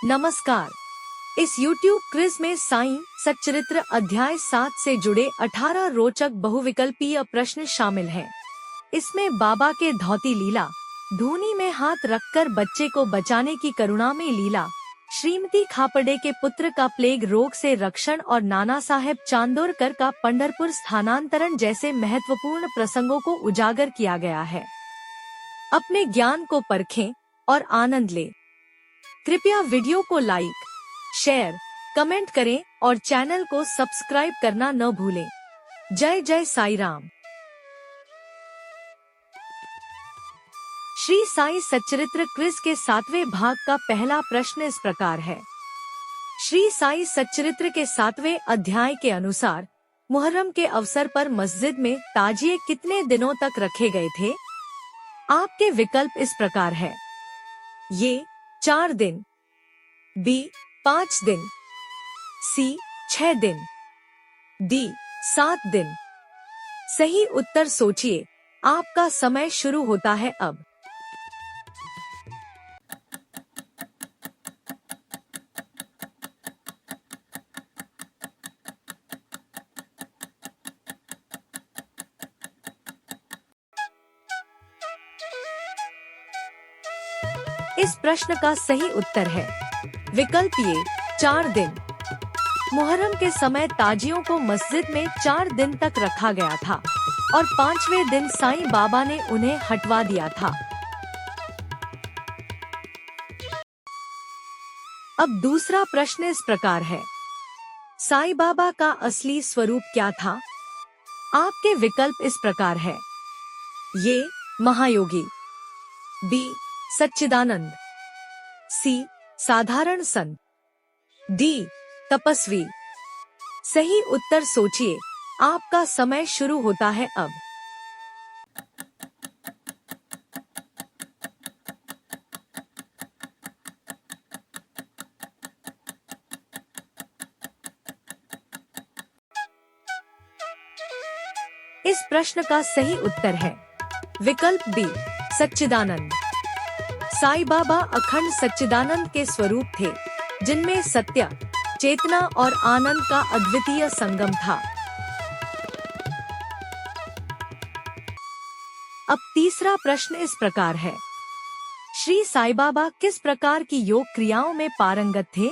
नमस्कार। इस YouTube quiz में साईं सच्चरित्र अध्याय 7 से जुड़े 18 रोचक बहुविकल्पीय प्रश्न शामिल हैं। इसमें बाबा के धौती लीला, धूनी में हाथ रखकर बच्चे को बचाने की करुणा में लीला, श्रीमती खापड़े के पुत्र का प्लेग रोग से रक्षण और नाना साहेब चांदोरकर का पंढरपुर स्थानांतरण जैसे महत्वपूर्ण प्रसंगों को उजागर किया गया है। अपने ज्ञान को परखें और आनंद लें। कृपया वीडियो को लाइक, शेयर, कमेंट करें और चैनल को सब्सक्राइब करना न भूलें। जय जय साईं राम। श्री साईं सच्चरित्र क्विज के 7वें भाग का पहला प्रश्न इस प्रकार है। श्री साईं सच्चरित्र के 7वें अध्याय के अनुसार मुहर्रम के अवसर पर मस्जिद में ताजिए कितने दिनों तक रखे गए थे? आपके विकल्प इस प्रकार है। ये 4 दिन, बी 5 दिन, सी 6 दिन, डी 7 दिन। सही उत्तर सोचिए। आपका समय शुरू होता है अब। इस प्रश्न का सही उत्तर है विकल्प ए 4 दिन। मुहर्रम के समय ताजियों को मस्जिद में 4 दिन तक रखा गया था और 5वें दिन साईं बाबा ने उन्हें हटवा दिया था। अब दूसरा प्रश्न इस प्रकार है। साईं बाबा का असली स्वरूप क्या था? आपके विकल्प इस प्रकार है। ये महायोगी, बी सच्चिदानंद, सी साधारण संत, डी तपस्वी। सही उत्तर सोचिए। आपका समय शुरू होता है अब। इस प्रश्न का सही उत्तर है विकल्प बी सच्चिदानंद। साईं बाबा अखंड सच्चिदानंद के स्वरूप थे, जिनमें सत्य, चेतना और आनंद का अद्वितीय संगम था। अब तीसरा प्रश्न इस प्रकार है। श्री साईं बाबा किस प्रकार की योग क्रियाओं में पारंगत थे?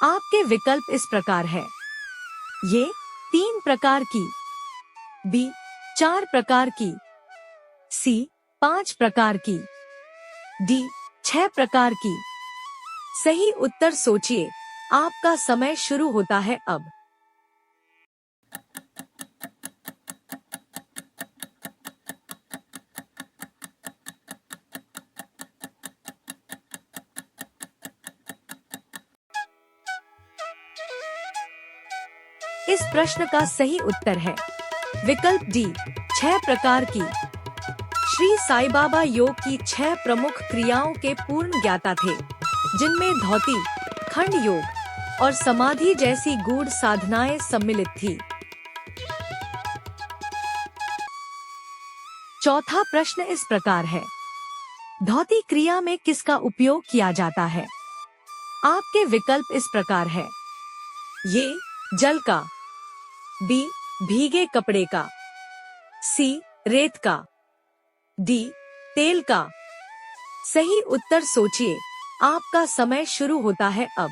आपके विकल्प इस प्रकार है। ये 3 प्रकार की, बी 4 प्रकार की, सी 5 प्रकार की, डी 6 प्रकार की। सही उत्तर सोचिए। आपका समय शुरू होता है अब। इस प्रश्न का सही उत्तर है विकल्प डी 6 प्रकार की। श्री साईं बाबा योग की 6 प्रमुख क्रियाओं के पूर्ण ज्ञाता थे, जिनमें धौती, खंड योग और समाधि जैसी गूढ़ साधनाएं सम्मिलित थी। चौथा प्रश्न इस प्रकार है। धौती क्रिया में किसका उपयोग किया जाता है? आपके विकल्प इस प्रकार है। ये जल का, बी भीगे कपड़े का, सी रेत का, डी तेल का। सही उत्तर सोचिए। आपका समय शुरू होता है अब।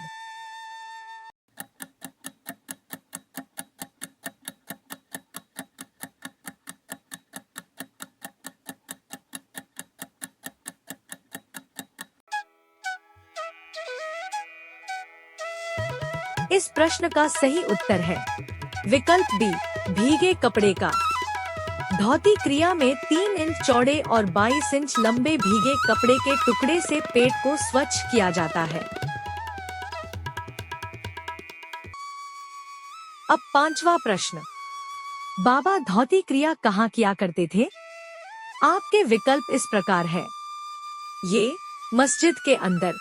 इस प्रश्न का सही उत्तर है विकल्प बी भीगे कपड़े का। धौती क्रिया में 3 इंच चौड़े और 22 इंच लंबे भीगे कपड़े के टुकड़े से पेट को स्वच्छ किया जाता है। अब 5वां प्रश्न। बाबा धौती क्रिया कहाँ किया करते थे? आपके विकल्प इस प्रकार है। ये मस्जिद के अंदर,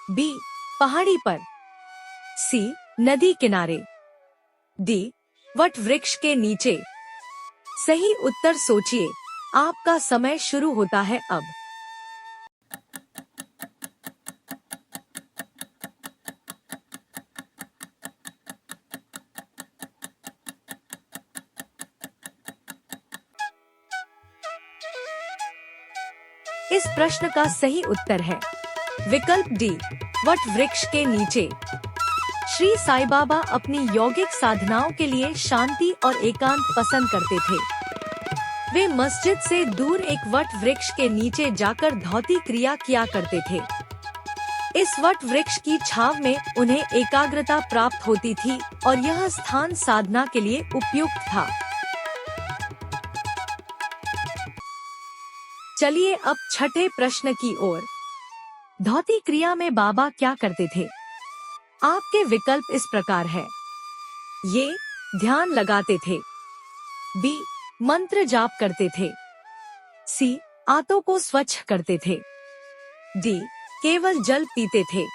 बी पहाड़ी पर, सी नदी किनारे, डी वट वृक्ष के नीचे। सही उत्तर सोचिए। आपका समय शुरू होता है अब। इस प्रश्न का सही उत्तर है विकल्प डी, वट वृक्ष के नीचे। श्री साईं बाबा अपनी यौगिक साधनाओं के लिए शांति और एकांत पसंद करते थे। वे मस्जिद से दूर एक वट वृक्ष के नीचे जाकर धौती क्रिया किया करते थे। इस वट वृक्ष की छांव में उन्हें एकाग्रता प्राप्त होती थी और यह स्थान साधना के लिए उपयुक्त था। चलिए अब छठे प्रश्न की ओर। धौती क्रिया में बाबा क्या करते थे? आपके विकल्प इस प्रकार है। ये ध्यान लगाते थे। बी, मंत्र जाप करते थे। सी, आंतों को स्वच्छ करते थे। डी, केवल जल पीते थे।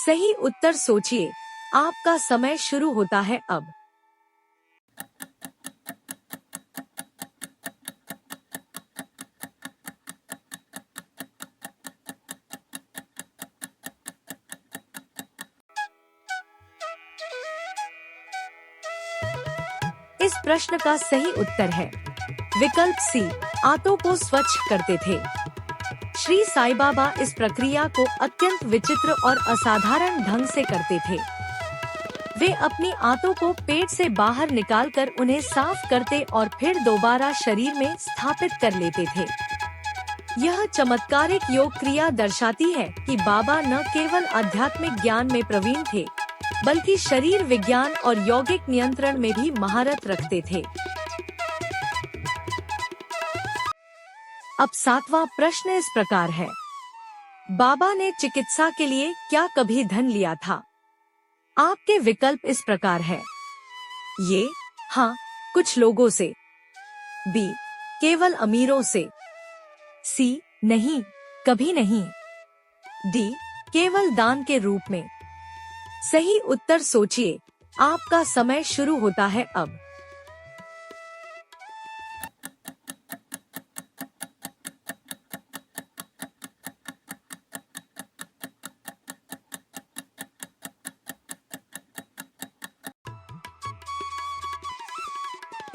सही उत्तर सोचिए, आपका समय शुरू होता है अब। इस प्रश्न का सही उत्तर है विकल्प सी, आंतों को स्वच्छ करते थे। श्री साईं बाबा इस प्रक्रिया को अत्यंत विचित्र और असाधारण ढंग से करते थे। वे अपनी आंतों को पेट से बाहर निकालकर उन्हें साफ करते और फिर दोबारा शरीर में स्थापित कर लेते थे। यह चमत्कारिक योग क्रिया दर्शाती है कि बाबा न केवल आध्यात्मिक ज्ञान में प्रवीण थे, बल्कि शरीर विज्ञान और यौगिक नियंत्रण में भी महारत रखते थे। अब सातवां प्रश्न इस प्रकार है। बाबा ने चिकित्सा के लिए क्या कभी धन लिया था? आपके विकल्प इस प्रकार है। ये हाँ, कुछ लोगों से। बी, केवल अमीरों से। सी, नहीं, कभी नहीं। डी, केवल दान के रूप में। सही उत्तर सोचिए, आपका समय शुरू होता है अब।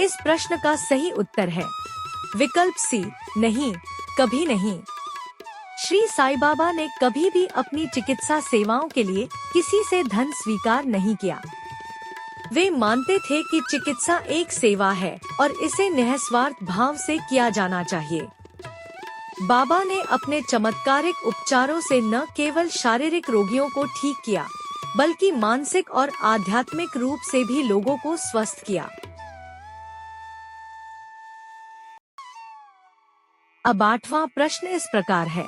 इस प्रश्न का सही उत्तर है विकल्प सी, नहीं, कभी नहीं। श्री साईं बाबा ने कभी भी अपनी चिकित्सा सेवाओं के लिए किसी से धन स्वीकार नहीं किया। वे मानते थे कि चिकित्सा एक सेवा है और इसे निस्वार्थ भाव से किया जाना चाहिए। बाबा ने अपने चमत्कारिक उपचारों से न केवल शारीरिक रोगियों को ठीक किया, बल्कि मानसिक और आध्यात्मिक रूप से भी लोगों को स्वस्थ किया। अब आठवां प्रश्न इस प्रकार है।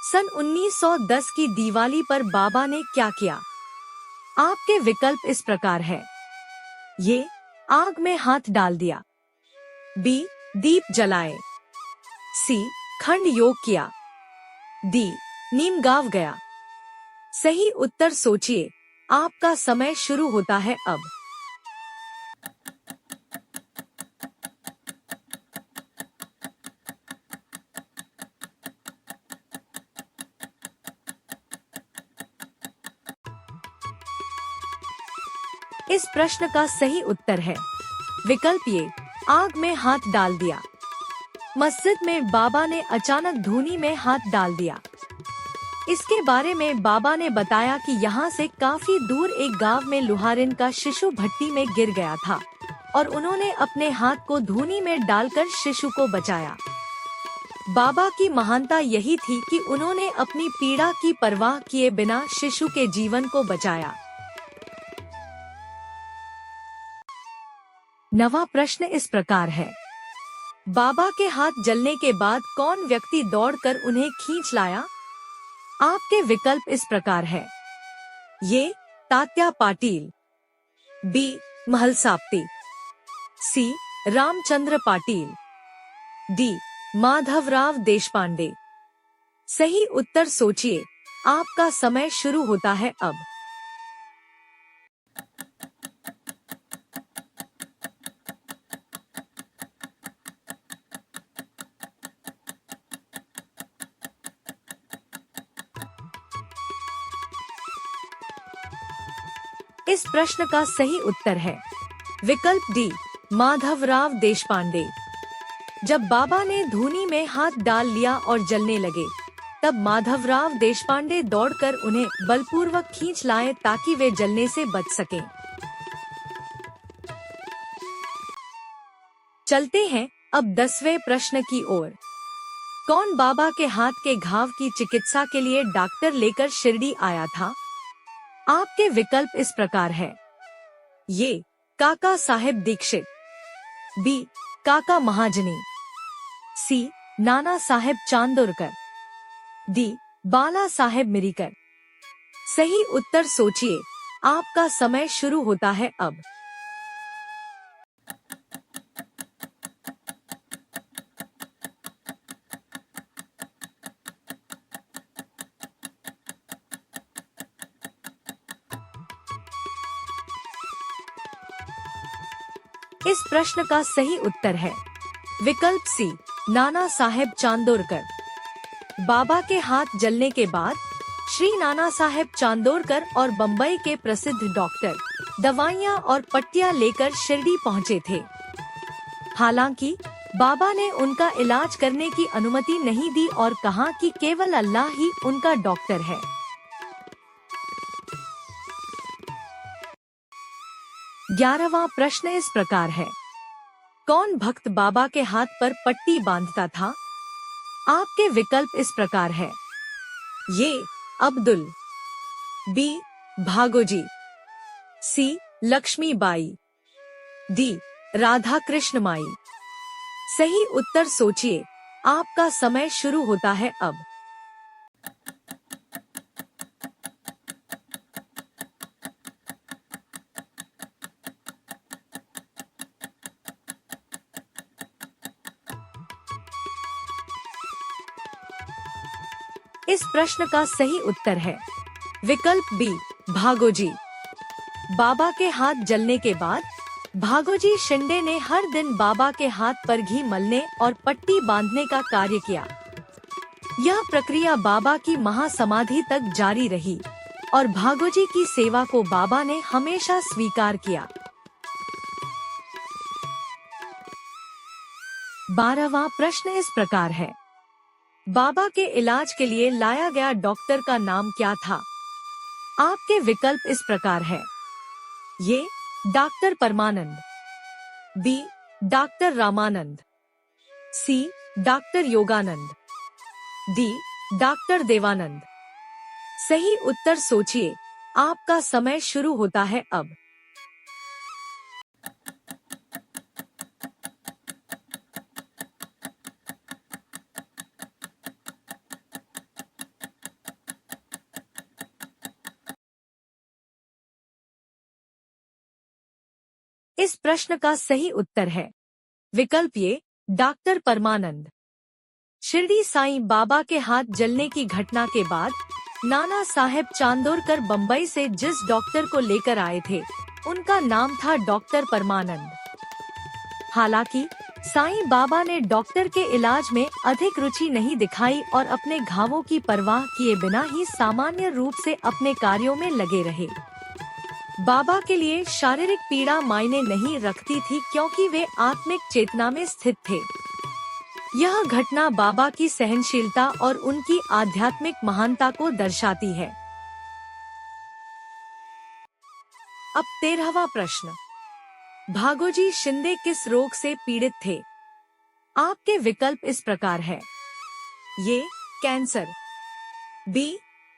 सन 1910 की दिवाली पर बाबा ने क्या किया? आपके विकल्प इस प्रकार है। ये आग में हाथ डाल दिया। बी, दीप जलाए। सी, खंड योग किया। डी, नीम गाँव गया। सही उत्तर सोचिए, आपका समय शुरू होता है अब। इस प्रश्न का सही उत्तर है विकल्प ये, आग में हाथ डाल दिया। मस्जिद में बाबा ने अचानक धूनी में हाथ डाल दिया। इसके बारे में बाबा ने बताया कि यहाँ से काफी दूर एक गांव में लुहारिन का शिशु भट्टी में गिर गया था और उन्होंने अपने हाथ को धूनी में डालकर शिशु को बचाया। बाबा की महानता यही थी कि उन्होंने अपनी पीड़ा की परवाह किए बिना शिशु के जीवन को बचाया। नवा प्रश्न इस प्रकार है। बाबा के हाथ जलने के बाद कौन व्यक्ति दौड़कर उन्हें खींच लाया? आपके विकल्प इस प्रकार है। ये तात्या पाटिल। बी, महलसाप्ती। सी, रामचंद्र पाटिल। डी, माधवराव देशपांडे। सही उत्तर सोचिए, आपका समय शुरू होता है अब। इस प्रश्न का सही उत्तर है विकल्प डी, माधवराव देशपांडे। जब बाबा ने धूनी में हाथ डाल लिया और जलने लगे, तब माधवराव देशपांडे दौड़कर उन्हें बलपूर्वक खींच लाए ताकि वे जलने से बच सकें। चलते हैं अब 10वें प्रश्न की ओर। कौन बाबा के हाथ के घाव की चिकित्सा के लिए डॉक्टर लेकर शिरडी आया था? आपके विकल्प इस प्रकार है। ये काका साहेब दीक्षित, बी काका महाजनी, सी नाना साहेब चांदोरकर, डी बाला साहेब मिरीकर। सही उत्तर सोचिए, आपका समय शुरू होता है अब। इस प्रश्न का सही उत्तर है विकल्प सी नाना साहेब चांदोरकर। बाबा के हाथ जलने के बाद श्री नाना साहेब चांदोरकर और बम्बई के प्रसिद्ध डॉक्टर दवाइयाँ और पट्टियाँ लेकर शिरडी पहुँचे थे। हालांकि बाबा ने उनका इलाज करने की अनुमति नहीं दी और कहा कि केवल अल्लाह ही उनका डॉक्टर है। ग्यारहवां प्रश्न इस प्रकार है। कौन भक्त बाबा के हाथ पर पट्टी बांधता था? आपके विकल्प इस प्रकार है। ये अब्दुल, बी भागोजी, सी लक्ष्मीबाई, डी राधा कृष्ण माई। सही उत्तर सोचिए, आपका समय शुरू होता है अब। इस प्रश्न का सही उत्तर है विकल्प बी भागोजी। बाबा के हाथ जलने के बाद भागोजी शिंदे ने हर दिन बाबा के हाथ पर घी मलने और पट्टी बांधने का कार्य किया। यह प्रक्रिया बाबा की महासमाधि तक जारी रही और भागोजी की सेवा को बाबा ने हमेशा स्वीकार किया। 12वां प्रश्न इस प्रकार है। बाबा के इलाज के लिए लाया गया डॉक्टर का नाम क्या था? आपके विकल्प इस प्रकार है। ये doctor Paramanand, B doctor Ramanand, C doctor Yoganand, D doctor Devanand. सही उत्तर सोचिए, आपका समय शुरू होता है अब। इस प्रश्न का सही उत्तर है विकल्प ये डॉक्टर परमानंद। शिरडी साईं बाबा के हाथ जलने की घटना के बाद नाना साहेब चांदोरकर बम्बई से जिस डॉक्टर को लेकर आए थे, उनका नाम था डॉक्टर परमानंद। हालांकि साईं बाबा ने डॉक्टर के इलाज में अधिक रुचि नहीं दिखाई और अपने घावों की परवाह किए बिना ही सामान्य रूप से अपने कार्यों में लगे रहे। बाबा के लिए शारीरिक पीड़ा मायने नहीं रखती थी, क्योंकि वे आत्मिक चेतना में स्थित थे। यह घटना बाबा की सहनशीलता और उनकी आध्यात्मिक महानता को दर्शाती है। अब 13वां प्रश्न। भागोजी शिंदे किस रोग से पीड़ित थे? आपके विकल्प इस प्रकार है। ये कैंसर, बी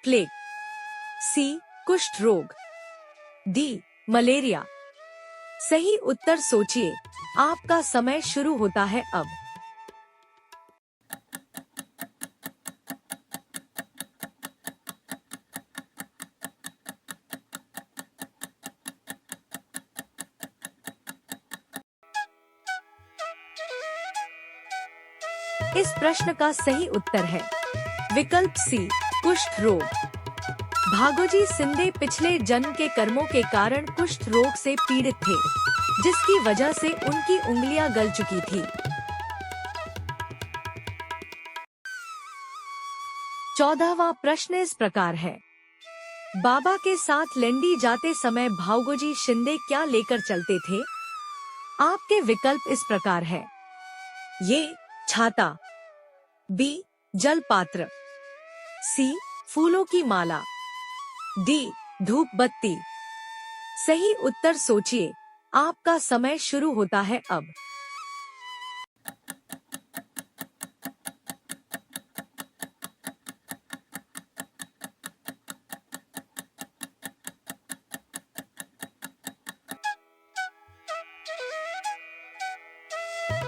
प्लेग, सी कुष्ठ रोग, डी मलेरिया। सही उत्तर सोचिए, आपका समय शुरू होता है अब। इस प्रश्न का सही उत्तर है विकल्प सी कुष्ठ रोग। भागोजी शिंदे पिछले जन्म के कर्मों के कारण कुष्ठ रोग से पीड़ित थे, जिसकी वजह से उनकी उंगलियां गल चुकी थी। 14वां प्रश्न इस प्रकार है। बाबा के साथ लंडी जाते समय भागोजी शिंदे क्या लेकर चलते थे? आपके विकल्प इस प्रकार है। ये छाता, बी जल पात्र, सी फूलों की माला, डी धूप बत्ती। सही उत्तर सोचिए, आपका समय शुरू होता है अब।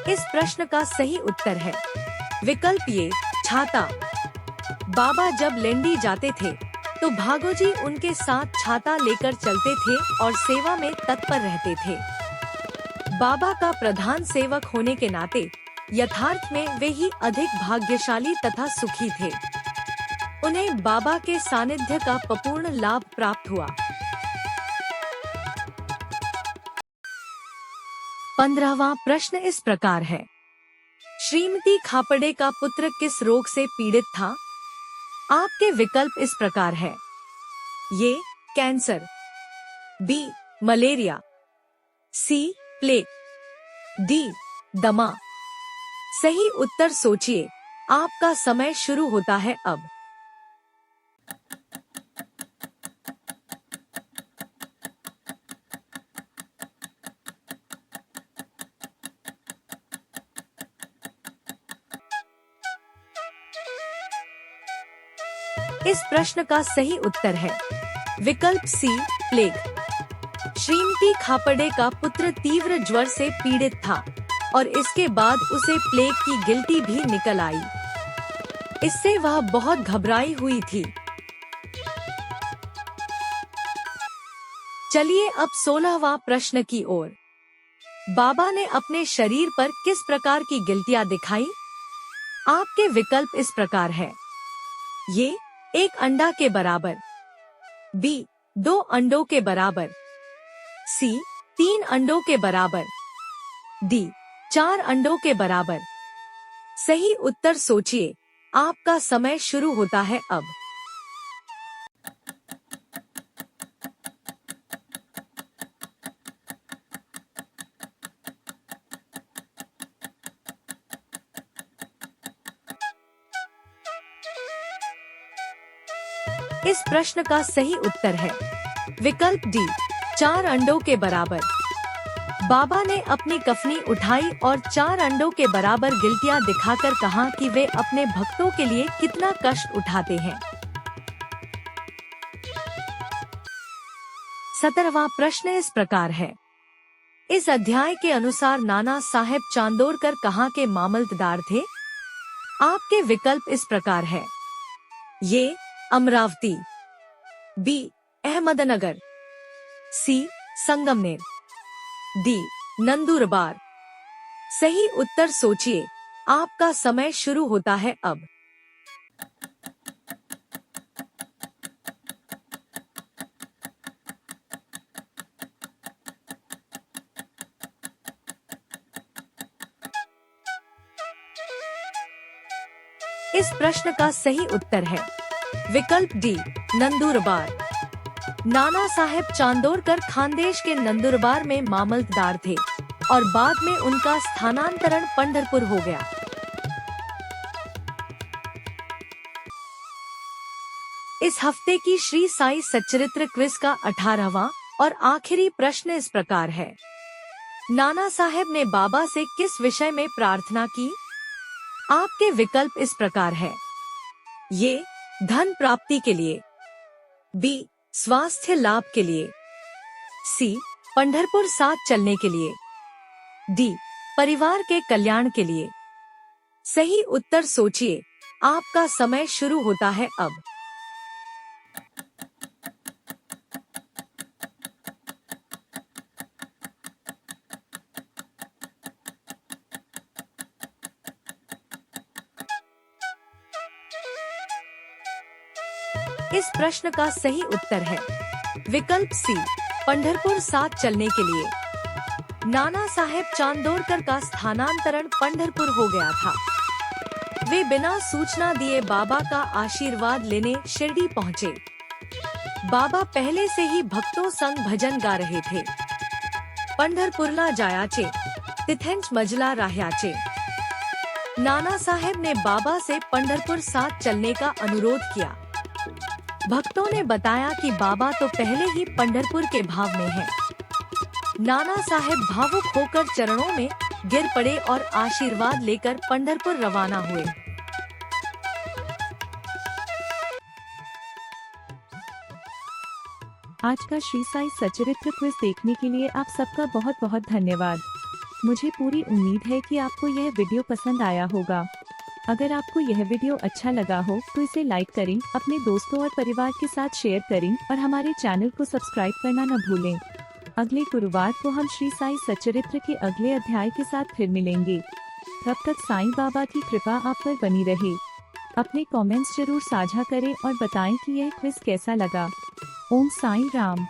इस प्रश्न का सही उत्तर है विकल्प ए छाता। बाबा जब लेंडी जाते थे तो भागोजी उनके साथ छाता लेकर चलते थे और सेवा में तत्पर रहते थे। बाबा का प्रधान सेवक होने के नाते यथार्थ में वे ही अधिक भाग्यशाली तथा सुखी थे। उन्हें बाबा के सानिध्य का पूर्ण लाभ प्राप्त हुआ। 15वां प्रश्न इस प्रकार है, श्रीमती खापड़े का पुत्र किस रोग से पीड़ित था? आपके विकल्प इस प्रकार है, ये कैंसर, बी मलेरिया, सी प्लेग, डी दमा। सही उत्तर सोचिए, आपका समय शुरू होता है अब। इस प्रश्न का सही उत्तर है विकल्प सी प्लेग। श्रीमती खापड़े का पुत्र तीव्र ज्वर से पीड़ित था और इसके बाद उसे प्लेग की गिल्टी भी निकल आई। इससे वह बहुत घबराई हुई थी। चलिए अब 16वां प्रश्न की ओर। बाबा ने अपने शरीर पर किस प्रकार की गिल्टियां दिखाई? आपके विकल्प इस प्रकार है, ये एक अंडा के बराबर, बी 2 अंडों के बराबर, सी 3 अंडों के बराबर, डी 4 अंडों के बराबर। सही उत्तर सोचिए, आपका समय शुरू होता है अब। इस प्रश्न का सही उत्तर है विकल्प डी 4 अंडों के बराबर। बाबा ने अपनी कफनी उठाई और 4 अंडों के बराबर गिल्टियां दिखाकर कहा कि वे अपने भक्तों के लिए कितना कष्ट उठाते हैं। 17वां प्रश्न इस प्रकार है, इस अध्याय के अनुसार नाना साहेब चांदोरकर कहाँ के मामलतदार थे? आपके विकल्प इस प्रकार है, ये अमरावती, बी अहमदनगर, सी संगमनेर, डी नंदुरबार। सही उत्तर सोचिए, आपका समय शुरू होता है अब। इस प्रश्न का सही उत्तर है विकल्प डी नंदुरबार। नाना साहेब चांदोरकर खानदेश के नंदुरबार में मामलतदार थे और बाद में उनका स्थानांतरण पंढरपुर हो गया। इस हफ्ते की श्री साई सच्चरित्र क्विज का 18वां और आखिरी प्रश्न इस प्रकार है, नाना साहेब ने बाबा से किस विषय में प्रार्थना की? आपके विकल्प इस प्रकार है, ये धन प्राप्ति के लिए, बी स्वास्थ्य लाभ के लिए, सी पंढरपुर साथ चलने के लिए, डी परिवार के कल्याण के लिए। सही उत्तर सोचिए, आपका समय शुरू होता है अब। इस प्रश्न का सही उत्तर है विकल्प सी पंढरपुर साथ चलने के लिए। नाना साहेब चांदोरकर का स्थानांतरण पंढरपुर हो गया था। वे बिना सूचना दिए बाबा का आशीर्वाद लेने शिरडी पहुँचे। बाबा पहले से ही भक्तों संग भजन गा रहे थे। पंढरपुरला जायाचे, तिथेंच मजला राह्याचे। नाना साहेब ने बाबा से पंढरपुर साथ चलने का अनुरोध किया। भक्तों ने बताया कि बाबा तो पहले ही पंढरपुर के भाव में हैं। नाना साहेब भावुक होकर चरणों में गिर पड़े और आशीर्वाद लेकर पंढरपुर रवाना हुए। आज का श्री साई सच्चरित्र क्विज देखने के लिए आप सबका बहुत बहुत धन्यवाद। मुझे पूरी उम्मीद है कि आपको यह वीडियो पसंद आया होगा। अगर आपको यह वीडियो अच्छा लगा हो तो इसे लाइक करें, अपने दोस्तों और परिवार के साथ शेयर करें और हमारे चैनल को सब्सक्राइब करना न भूलें। अगले गुरुवार को हम श्री साई सच्चरित्र के अगले अध्याय के साथ फिर मिलेंगे। तब तक साईं बाबा की कृपा आप पर बनी रहे। अपने कमेंट्स जरूर साझा करें और बताएं कि यह क्विज कैसा लगा। ओम साईं राम।